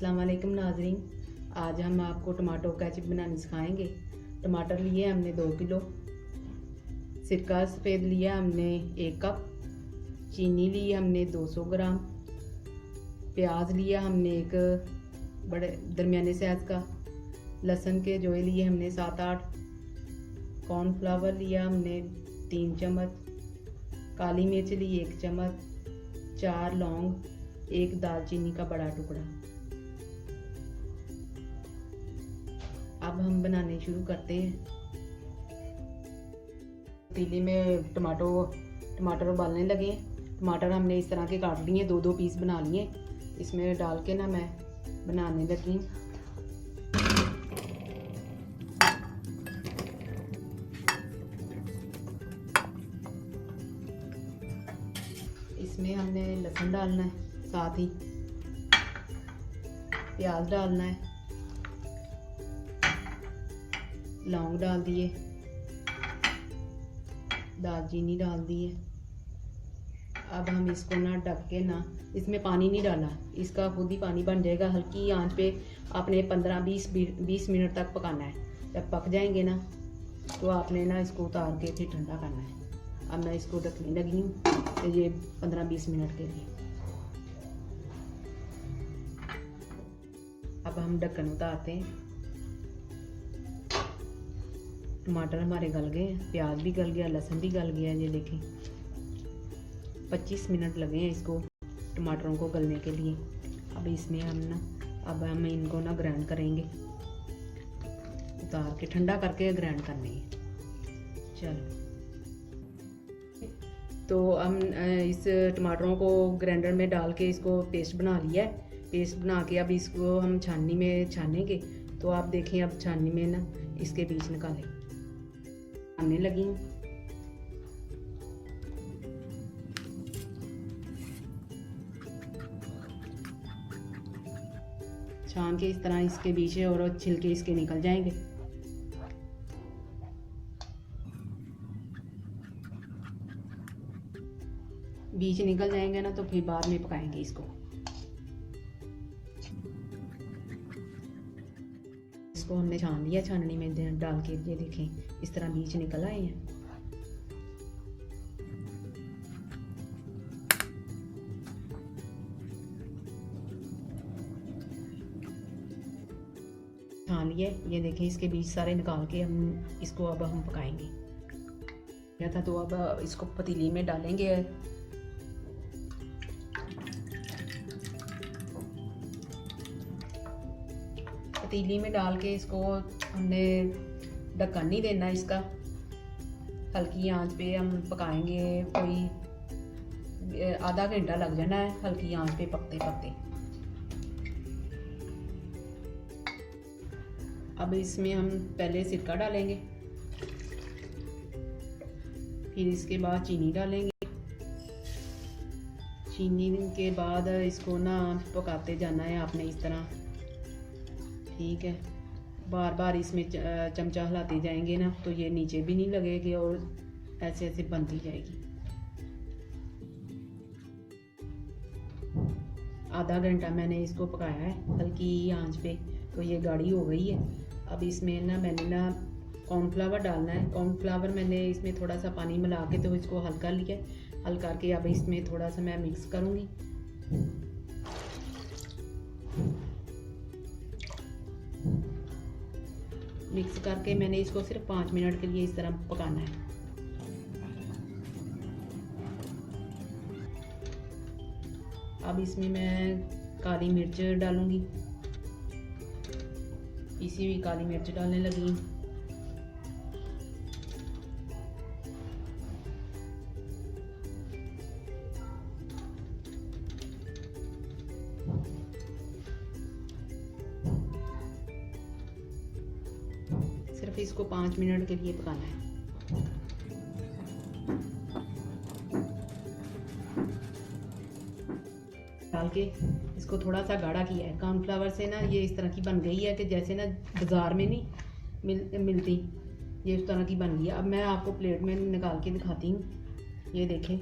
अस्सलाम वालेकुम नाजरीन। आज हम आपको टमाटो केचप बनानी सिखाएंगे। टमाटर लिए हमने 2 किलो, सिरका सफ़ेद लिया हमने 1 कप, चीनी ली हमने 200 ग्राम, प्याज लिया हमने एक बड़े दरमियाने साइज़ का, लहसुन के जोए लिए हमने 7-8, कॉर्नफ्लावर लिया हमने 3 चम्मच, काली मिर्च ली 1 चम्मच, 4 लौंग, 1 दालचीनी का बड़ा टुकड़ा। अब हम बनाने शुरू करते हैं। पतीली में टमाटर उबालने लगे। टमाटर हमने इस तरह के काट लिए, 2-2 पीस बना लिए। इसमें डाल के ना मैं बनाने लगी। इसमें हमने लहसुन डालना है, साथ ही प्याज डालना है, लौंग डाल दिए, दालचीनी डाल दिए। अब हम इसको ना ढक के ना, इसमें पानी नहीं डाला, इसका खुद ही पानी बन जाएगा। हल्की आंच पे आपने 15-20 मिनट तक पकाना है। जब पक जाएंगे ना तो आपने ना इसको उतार के फिर ठंडा करना है। अब मैं इसको ढकने लगी हूँ ये 15-20 मिनट के लिए। अब हम ढक्कन उतारते हैं। टमाटर हमारे गल गए हैं, प्याज भी गल गया, लहसुन भी गल गया। ये देखें 25 मिनट लगे हैं इसको टमाटरों को गलने के लिए। अब इसमें हम इनको ना ग्राइंड करेंगे, उतार के ठंडा करके ग्राइंड करने हैं। चलो, तो हम इस टमाटरों को ग्राइंडर में डाल के इसको पेस्ट बना लिया है। पेस्ट बना के अब इसको हम छाननी में छानेंगे। तो आप देखें, अब छाननी में ना इसके बीज निकालें। छानने लगी हूँ। छान के इस तरह इसके बीच और छिलके इसके निकल जाएंगे। बीज निकल जाएंगे ना तो फिर बाद में पकाएंगे इसको। इसको हमने छान लिया, छाननी में डाल के ये देखें इस तरह बीज निकल आए हैं। छान लिए, ये देखें इसके बीज सारे निकाल के हम इसको अब हम पकाएंगे। क्या था, तो अब इसको पतीली में डालेंगे। पतीली में डाल के इसको हमने ढक्कन नहीं देना इसका, हल्की आंच पे हम पकाएंगे। कोई आधा घंटा लग जाना है हल्की आंच पे पकते पकते। अब इसमें हम पहले सिरका डालेंगे, फिर इसके बाद चीनी डालेंगे। चीनी के बाद इसको ना पकाते जाना है आपने इस तरह, ठीक है। बार बार इसमें चमचा हिलाते जाएंगे ना तो ये नीचे भी नहीं लगेगी और ऐसे ऐसे बनती जाएगी। आधा घंटा मैंने इसको पकाया है हल्की आंच पे, तो ये गाढ़ी हो गई है। अब इसमें ना मैंने ना कॉर्नफ्लावर डालना है। कॉर्नफ्लावर मैंने इसमें थोड़ा सा पानी मिला के तो इसको हल्का लिया, हल्का के अब इसमें थोड़ा सा मैं मिक्स करूँगी। मिक्स करके मैंने इसको सिर्फ 5 मिनट के लिए इस तरह पकाना है। अब इसमें मैं काली मिर्च डालूंगी, पिसी हुई काली मिर्च डालने लगी। सिर्फ इसको 5 मिनट के लिए पकाना है। डाल के इसको थोड़ा सा गाढ़ा किया है। कॉर्नफ्लावर से ना ये इस तरह की बन गई है कि जैसे ना बाज़ार में नहीं मिलती, ये उस तरह की बन गई है। अब मैं आपको प्लेट में निकाल के दिखाती हूँ। ये देखें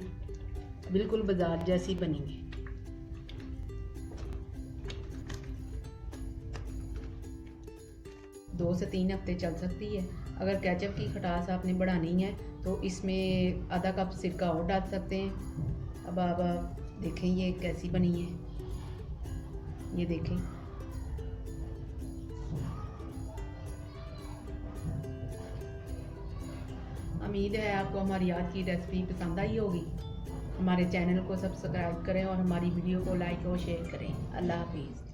बिल्कुल बाज़ार जैसी बनी है। 2 से 3 हफ्ते चल सकती है। अगर केचप की खटास आपने बढ़ानी है तो इसमें आधा कप सिरका और डाल सकते हैं। अब आप देखें ये कैसी बनी है, ये देखें। उम्मीद है आपको हमारी आज की रेसिपी पसंद आई होगी। हमारे चैनल को सब्सक्राइब करें और हमारी वीडियो को लाइक और शेयर करें। अल्लाह हाफिज़।